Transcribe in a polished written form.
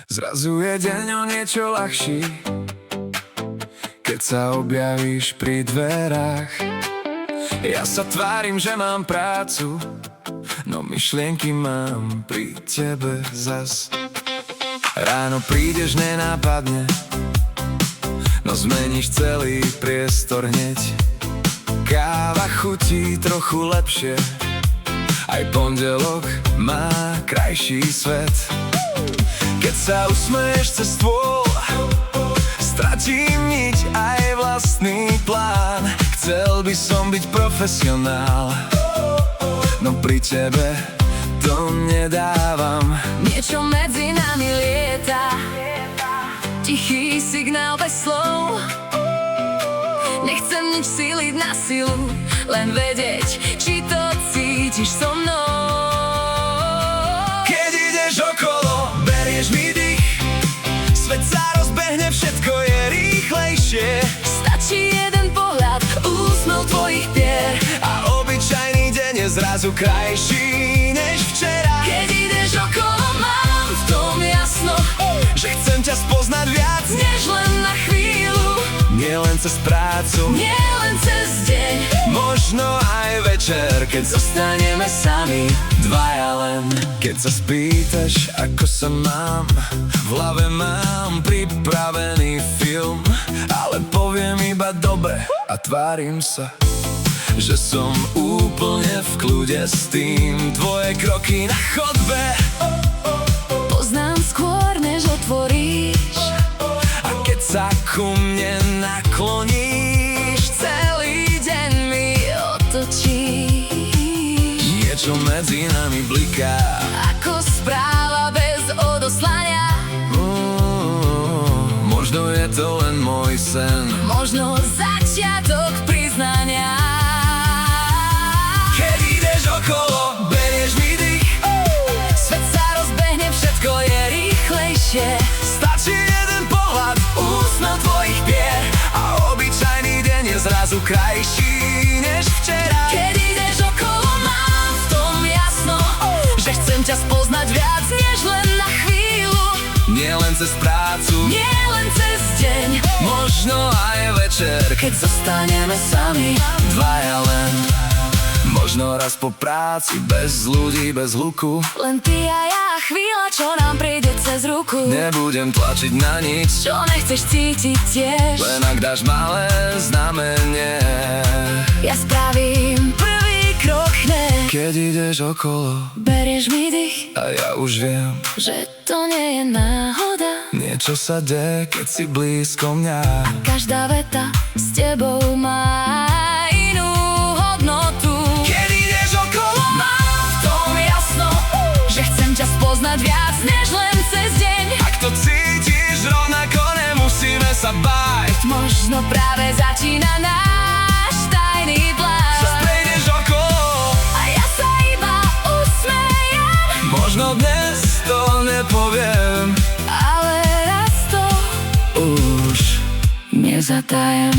Zrazu je deň o niečo ľahší, keď sa objavíš pri dverách. Ja sa tvárim, že mám prácu, no myšlienky mám pri tebe zas. Ráno prídeš nenápadne, no zmeníš celý priestor hneď. Káva chutí trochu lepšie, aj pondelok má krajší svet. Keď sa usmeješ cez stôl, stratím niť aj vlastný plán. Chcel by som byť profesionál, no pri tebe to nedávam. Niečo medzi nami lieta, tichý signál bez slov. Nechcem nič síliť na silu, len vedieť, či to cítiš so mnou. Keď ideš okolo, berieš mi dých, svet sa rozbehne, všetko je rýchlejšie. Stačí jeden pohľad, úsmev tvojich pier A obyčajný deň je zrazu krajší než včera. Keď ideš okolo, mám v tom jasno, Že chcem ťa spoznať viac, než len na chvíľu, nie len cez prácu, nie len cez deň, možno aj večer, keď zostaneme sami, dvaja len. Keď sa spýtaš, ako sa mám, v hlave mám pripravený film, ale poviem iba dobre a tvárim sa, že som úplne v kľude s tým. Tvoje kroky na chodbe poznám skôr, než otvoríš. a keď sa ku mne nakloníš, Celý deň mi otočíš, niečo medzi nami bliká. ako správa bez odoslania. Možno je to len môj sen, Možno začiatok priznania. keď ideš okolo, berieš mi dých, Svet sa rozbehne, všetko je rýchlejšie. stačí jeden pohľad, Úsmev tvojich pier a obyčajný deň je zrazu krajší než včera. Keď ideš okolo, mám v tom jasno, že chcem ťa spoznať viac, než len na chvíľu, Nie len cez prácu, nie len cez deň, možno aj večer, keď zostaneme sami, dvaja len. Možno raz po práci, bez ľudí, bez hluku, len ty a ja, chvíľa, čo nám príde cez ruku. nebudem tlačiť na nič, Čo nechceš cítiť tiež, len ak dáš malé znamenie. ja spravím prvý krok hneď. Keď ideš okolo Berieš mi dých, a ja už viem, že to nie je náhoda. niečo sa deje, keď si blízko mňa. Každá veta s tebou má inú hodnotu. Keď ideš okolo, Mám v tom jasno, že chcem ťa spoznať viac, než len cez deň. ak to cítiš rovnako, nemusíme sa báť. Možno práve začína náš tajný plán. Prejdeš okolo, A ja sa iba usmejem, možno dnes to nepoviem, ale raz to už nezatajem.